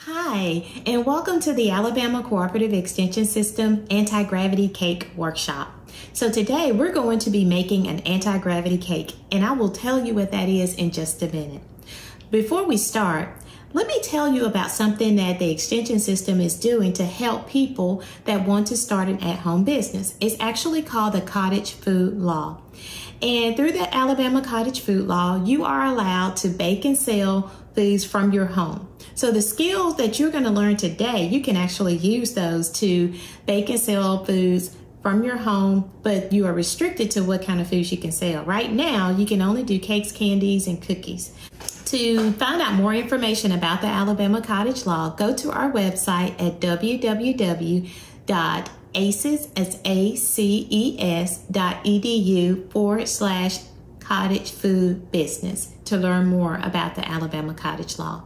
Hi, and welcome to the Alabama Cooperative Extension System Anti-Gravity Cake Workshop. So today we're going to be making an anti-gravity cake, and I will tell you what that is in just a minute. Before we start, let me tell you about something that the Extension System is doing to help people that want to start an at-home business. It's actually called the Cottage Food Law. And through the Alabama Cottage Food Law, you are allowed to bake and sell foods from your home. So the skills that you're going to learn today, you can actually use those to bake and sell foods from your home, but you are restricted to what kind of foods you can sell. Right now, you can only do cakes, candies, and cookies. To find out more information about the Alabama Cottage Law, go to our website at www.aces.edu/cottage food business to learn more about the Alabama Cottage Law.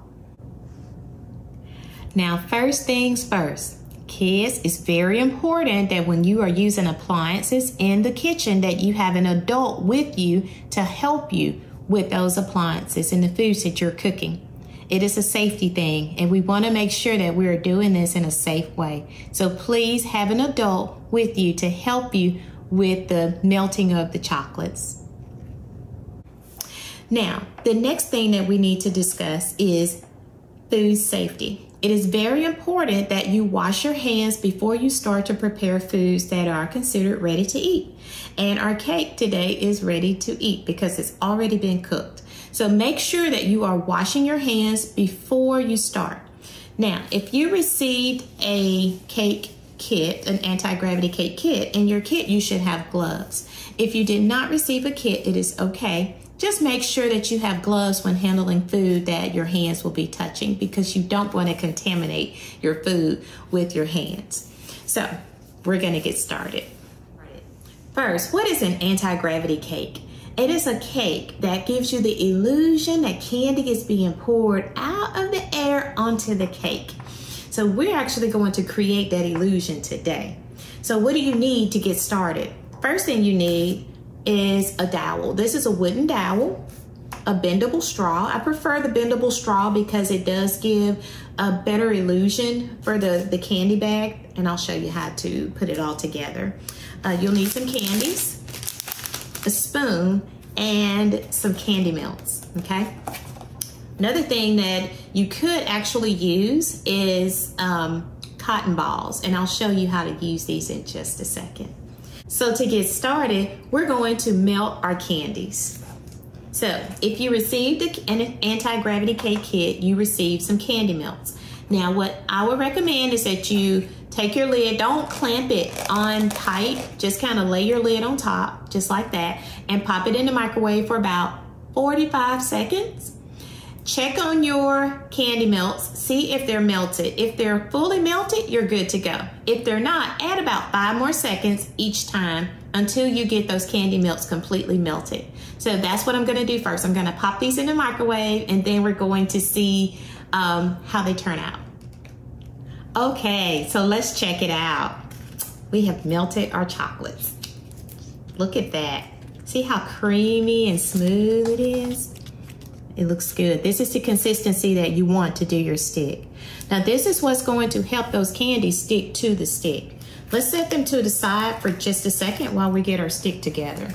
Now, first things first, kids, it's very important that when you are using appliances in the kitchen that you have an adult with you to help you with those appliances and the foods that you're cooking. It is a safety thing, and we want to make sure that we are doing this in a safe way. So please have an adult with you to help you with the melting of the chocolates. Now, the next thing that we need to discuss is food safety. It is very important that you wash your hands before you start to prepare foods that are considered ready to eat. And our cake today is ready to eat because it's already been cooked. So make sure that you are washing your hands before you start. Now, if you received a cake kit, an anti-gravity cake kit, in your kit you should have gloves. If you did not receive a kit, it is okay. Just make sure that you have gloves when handling food that your hands will be touching because you don't want to contaminate your food with your hands. So we're going to get started. First, what is an anti-gravity cake? It is a cake that gives you the illusion that candy is being poured out of the air onto the cake. So we're actually going to create that illusion today. So what do you need to get started? First thing you need is a dowel. This is a wooden dowel, a bendable straw. I prefer the bendable straw because it does give a better illusion for the candy bag, and I'll show you how to put it all together. You'll need some candies, a spoon, and some candy melts, okay? Another thing that you could actually use is cotton balls, and I'll show you how to use these in just a second. So to get started, we're going to melt our candies. So if you received an anti-gravity cake kit, you received some candy melts. Now what I would recommend is that you take your lid, don't clamp it on tight, just kind of lay your lid on top, just like that, and pop it in the microwave for about 45 seconds. Check on your candy melts, see if they're melted. If they're fully melted, you're good to go. If they're not, add about 5 more seconds each time until you get those candy melts completely melted. So that's what I'm gonna do first. I'm gonna pop these in the microwave and then we're going to see how they turn out. Okay, so let's check it out. We have melted our chocolates. Look at that. See how creamy and smooth it is? It looks good. This is the consistency that you want to do your stick. Now this is what's going to help those candies stick to the stick. Let's set them to the side for just a second while we get our stick together.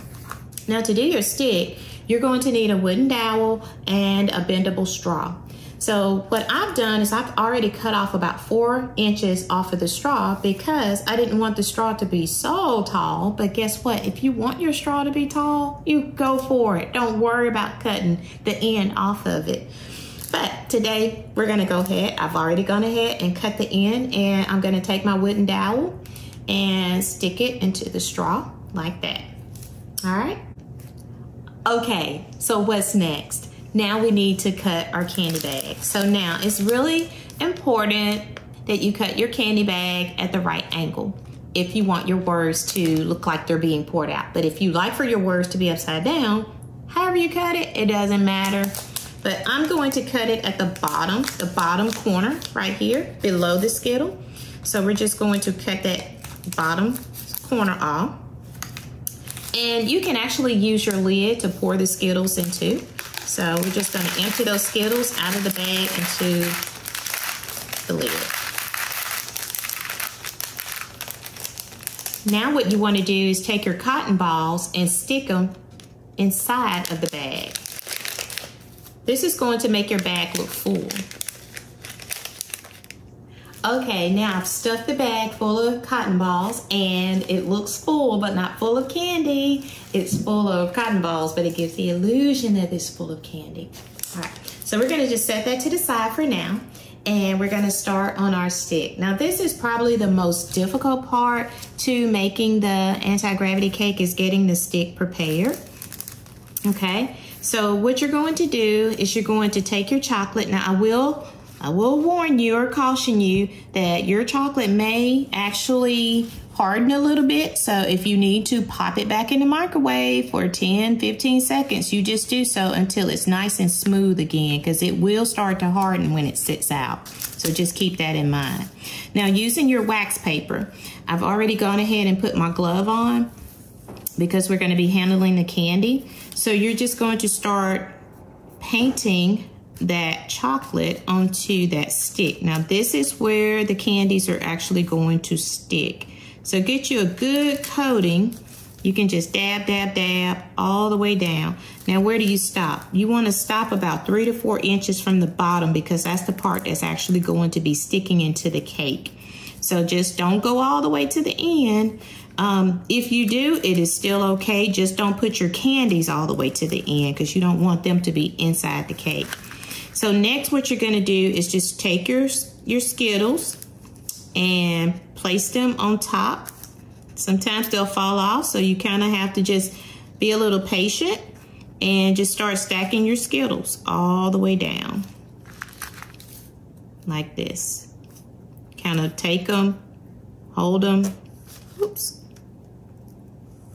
Now to do your stick, you're going to need a wooden dowel and a bendable straw. So what I've done is I've already cut off about 4 inches off of the straw because I didn't want the straw to be so tall. But guess what? If you want your straw to be tall, you go for it. Don't worry about cutting the end off of it. But today we're gonna go ahead. I've already gone ahead and cut the end, and I'm gonna take my wooden dowel and stick it into the straw like that. All right. Okay, so what's next? Now we need to cut our candy bag. So now it's really important that you cut your candy bag at the right angle if you want your words to look like they're being poured out. But if you like for your words to be upside down, however you cut it, it doesn't matter. But I'm going to cut it at the bottom corner right here below the Skittle. So we're just going to cut that bottom corner off. And you can actually use your lid to pour the Skittles into. So we're just going to empty those Skittles out of the bag into the lid. Now what you want to do is take your cotton balls and stick them inside of the bag. This is going to make your bag look full. Okay, now I've stuffed the bag full of cotton balls and it looks full, but not full of candy. It's full of cotton balls, but it gives the illusion that it's full of candy. All right, so we're gonna just set that to the side for now, and we're gonna start on our stick. Now this is probably the most difficult part to making the anti-gravity cake, is getting the stick prepared. Okay, so what you're going to do is you're going to take your chocolate. Now I will warn you or caution you that your chocolate may actually harden a little bit. So if you need to pop it back in the microwave for 10-15 seconds, you just do so until it's nice and smooth again, because it will start to harden when it sits out. So just keep that in mind. Now using your wax paper, I've already gone ahead and put my glove on because we're going to be handling the candy. So you're just going to start painting that chocolate onto that stick. Now this is where the candies are actually going to stick. So get you a good coating. You can just dab, dab, dab all the way down. Now where do you stop? You want to stop about 3 to 4 inches from the bottom, because that's the part that's actually going to be sticking into the cake. So just don't go all the way to the end. If you do, it is still okay. Just don't put your candies all the way to the end, because you don't want them to be inside the cake. So next what you're going to do is just take your Skittles and place them on top. Sometimes they'll fall off, so you kind of have to just be a little patient and just start stacking your Skittles all the way down like this. Kind of take them, hold them, oops,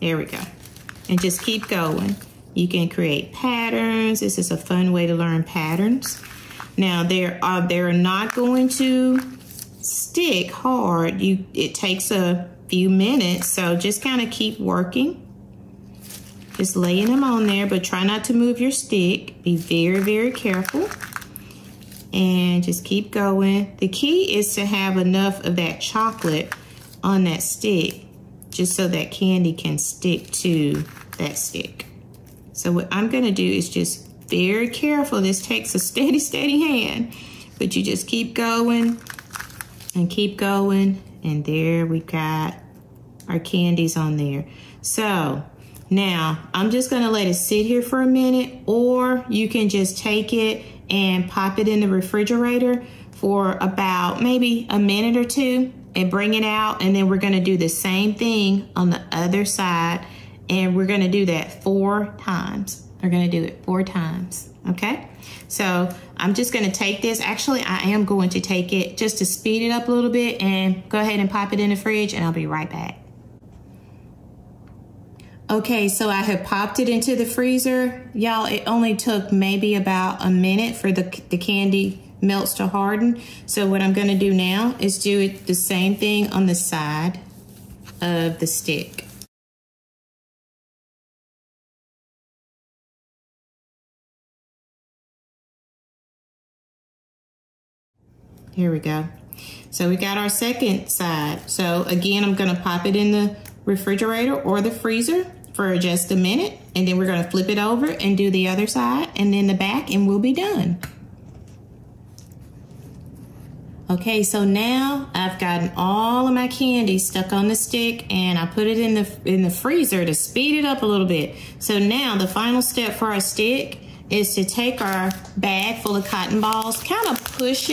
there we go, and just keep going. You can create patterns. This is a fun way to learn patterns. Now they're not going to stick hard. It takes a few minutes, so just kind of keep working. Just laying them on there, but try not to move your stick. Be very, very careful. And just keep going. The key is to have enough of that chocolate on that stick, just so that candy can stick to that stick. So what I'm gonna do is just very careful. This takes a steady, steady hand, but you just keep going and keep going. And there we got our candies on there. So now I'm just gonna let it sit here for a minute, or you can just take it and pop it in the refrigerator for about maybe a minute or two and bring it out. And then we're gonna do the same thing on the other side. And we're gonna do that 4 times. We're gonna do it 4 times, okay? So I'm just gonna take this. Actually, I am going to take it just to speed it up a little bit and go ahead and pop it in the fridge, and I'll be right back. Okay, so I have popped it into the freezer. Y'all, it only took maybe about a minute for the candy melts to harden. So what I'm gonna do now is do it the same thing on the side of the stick. Here we go. So we got our second side. So again, I'm gonna pop it in the refrigerator or the freezer for just a minute, and then we're gonna flip it over and do the other side and then the back, and we'll be done. Okay, so now I've gotten all of my candy stuck on the stick, and I put it in the freezer to speed it up a little bit. So now the final step for our stick is to take our bag full of cotton balls, kind of push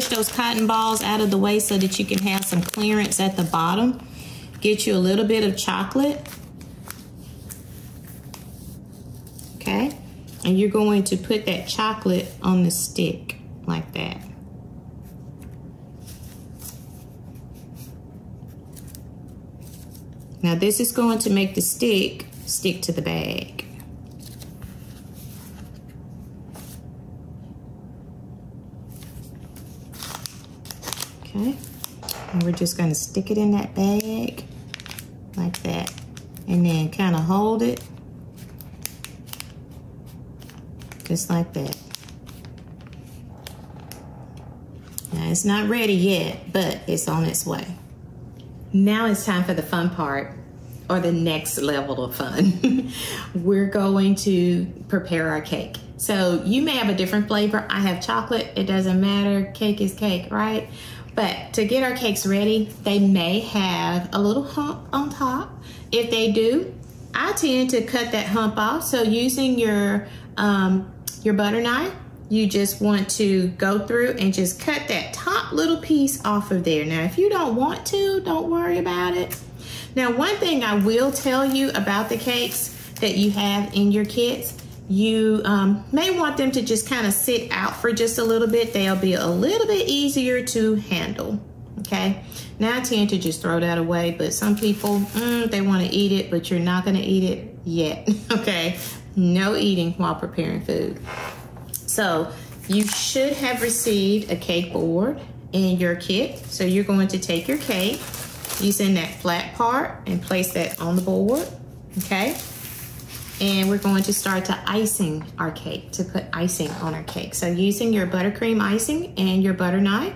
those cotton balls out of the way so that you can have some clearance at the bottom. Get you a little bit of chocolate. Okay, and you're going to put that chocolate on the stick like that. Now this is going to make the stick stick to the bag. Okay, and we're just going to stick it in that bag like that, and then kind of hold it just like that. Now Now, it's not ready yet, but it's on its way. Now it's time for the fun part, or the next level of fun. We're going to prepare our cake. So you may have a different flavor. I have chocolate, it doesn't matter, cake is cake, right? But to get our cakes ready, they may have a little hump on top. If they do, I tend to cut that hump off. So using your butter knife, you just want to go through and just cut that top little piece off of there. Now, if you don't want to, don't worry about it. Now, one thing I will tell you about the cakes that you have in your kits, you may want them to just kind of sit out for just a little bit. They'll be a little bit easier to handle, okay? Now, I tend to just throw that away, but some people, they want to eat it, but you're not going to eat it yet, okay? No eating while preparing food. So you should have received a cake board in your kit. So you're going to take your cake, using that flat part, and place that on the board, okay? And we're going to start to icing our cake, to put icing on our cake. So using your buttercream icing and your butter knife,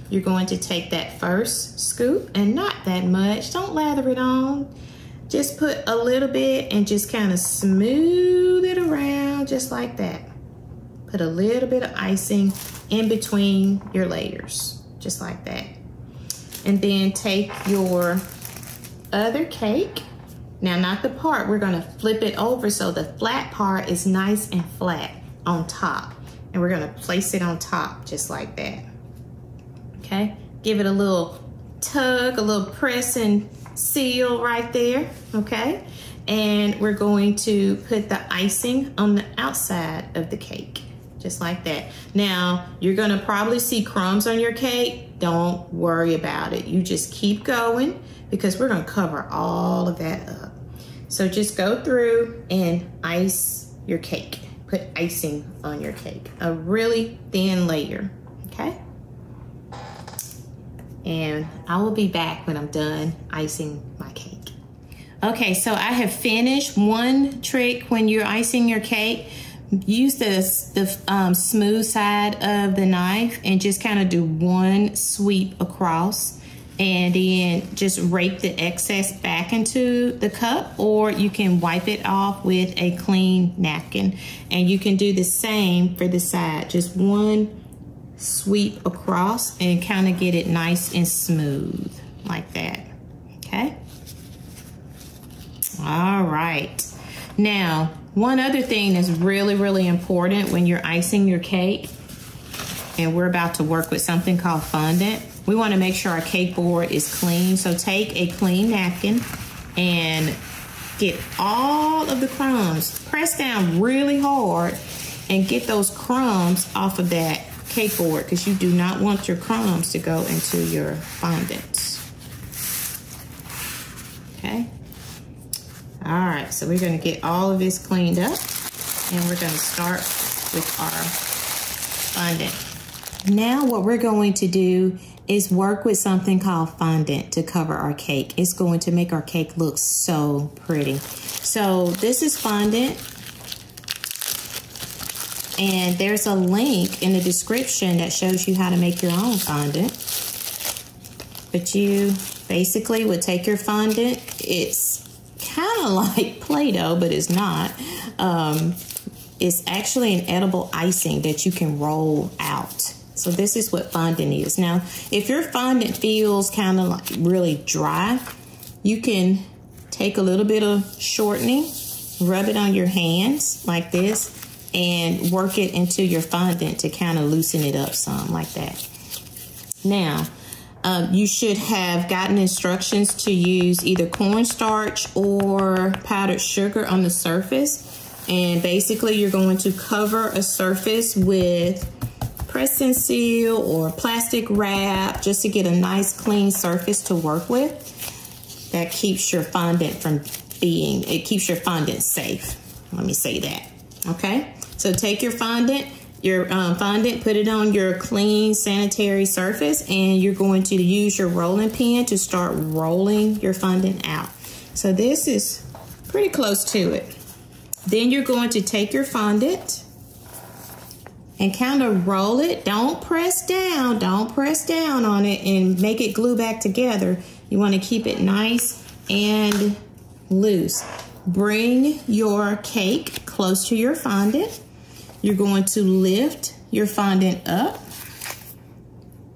you're going to take that first scoop, and not that much, don't lather it on. Just put a little bit and just kind of smooth it around just like that. Put a little bit of icing in between your layers, just like that. And then take your other cake. Now, not the part, we're gonna flip it over so the flat part is nice and flat on top. And we're gonna place it on top, just like that. Okay, give it a little tug, a little press and seal right there, okay? And we're going to put the icing on the outside of the cake, just like that. Now, you're gonna probably see crumbs on your cake. Don't worry about it. You just keep going, because we're gonna cover all of that up. So just go through and ice your cake. Put icing on your cake, a really thin layer, okay? And I will be back when I'm done icing my cake. Okay, so I have finished. One trick when you're icing your cake, use the smooth side of the knife and just kind of do one sweep across, and then just rake the excess back into the cup, or you can wipe it off with a clean napkin. And you can do the same for the side, just one sweep across and kind of get it nice and smooth like that, okay? All right. Now, one other thing that's really, really important when you're icing your cake, and we're about to work with something called fondant, we want to make sure our cake board is clean. So take a clean napkin and get all of the crumbs, press down really hard and get those crumbs off of that cake board, because you do not want your crumbs to go into your fondant. Okay. All right, so we're going to get all of this cleaned up, and we're going to start with our fondant. Now what we're going to do is work with something called fondant to cover our cake. It's going to make our cake look so pretty. So this is fondant, and there's a link in the description that shows you how to make your own fondant. But you basically would take your fondant. It's kind of like Play-Doh, but it's not. It's actually an edible icing that you can roll out. So this is what fondant is. Now, if your fondant feels kind of like really dry, you can take a little bit of shortening, rub it on your hands like this, and work it into your fondant to kind of loosen it up some like that. Now, you should have gotten instructions to use either cornstarch or powdered sugar on the surface. And basically, you're going to cover a surface with press and seal or plastic wrap just to get a nice clean surface to work with. That keeps your fondant from being, it keeps your fondant safe. Let me say that, okay? So take your fondant, put it on your clean sanitary surface, and you're going to use your rolling pin to start rolling your fondant out. So this is pretty close to it. Then you're going to take your fondant and kind of roll it. Don't press down. Don't press down on it and make it glue back together. You want to keep it nice and loose. Bring your cake close to your fondant. You're going to lift your fondant up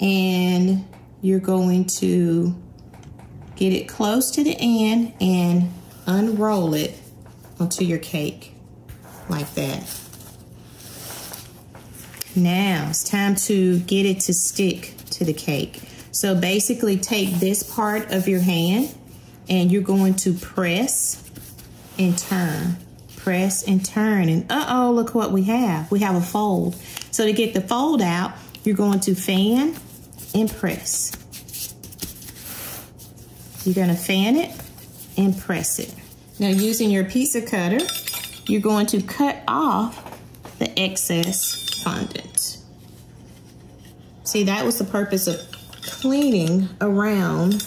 and you're going to get it close to the end and unroll it onto your cake like that. Now it's time to get it to stick to the cake. So basically take this part of your hand and you're going to press and turn. Press and turn, and uh-oh, look what we have. We have a fold. So to get the fold out, you're going to fan and press. You're gonna fan it and press it. Now using your pizza cutter, you're going to cut off the excess fondant. See, that was the purpose of cleaning around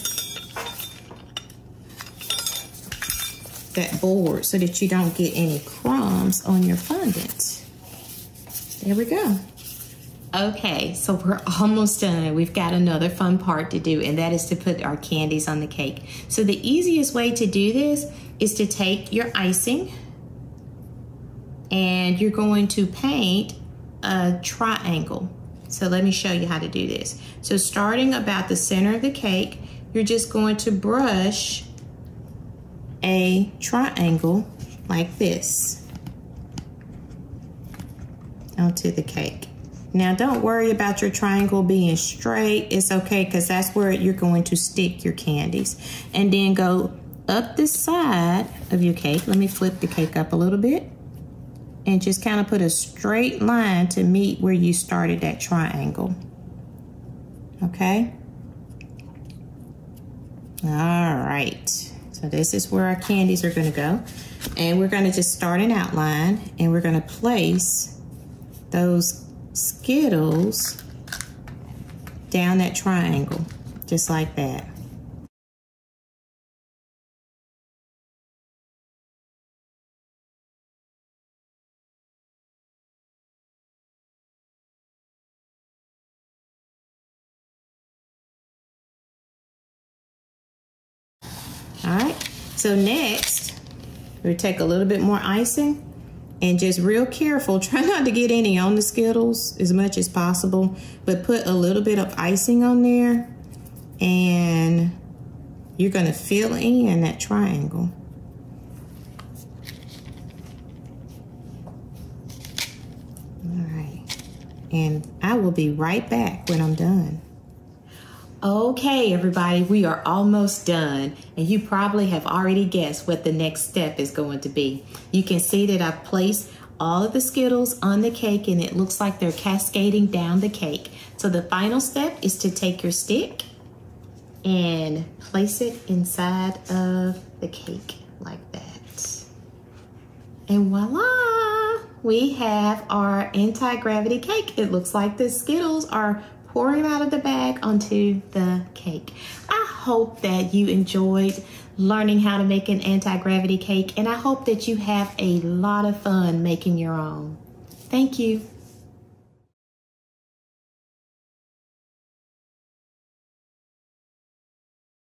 that board so that you don't get any crumbs on your fondant. There we go. Okay, so we're almost done. We've got another fun part to do, and that is to put our candies on the cake. So the easiest way to do this is to take your icing and you're going to paint a triangle. So let me show you how to do this. So starting about the center of the cake, you're just going to brush a triangle like this onto the cake. Now don't worry about your triangle being straight. It's okay, because that's where you're going to stick your candies. And then go up the side of your cake. Let me flip the cake up a little bit. And just kind of put a straight line to meet where you started that triangle. Okay? All right. So this is where our candies are going to go. And we're going to just start an outline, and we're going to place those Skittles down that triangle, just like that. All right, so next, we'll take a little bit more icing and just real careful, try not to get any on the Skittles as much as possible, but put a little bit of icing on there and you're gonna fill in that triangle. All right, and I will be right back when I'm done. Okay, everybody, we are almost done, and you probably have already guessed what the next step is going to be. You can see that I've placed all of the Skittles on the cake, and it looks like they're cascading down the cake. So the final step is to take your stick and place it inside of the cake like that. And voila, we have our anti-gravity cake. It looks like the Skittles are pouring out of the bag onto the cake. I hope that you enjoyed learning how to make an anti-gravity cake, and I hope that you have a lot of fun making your own. Thank you.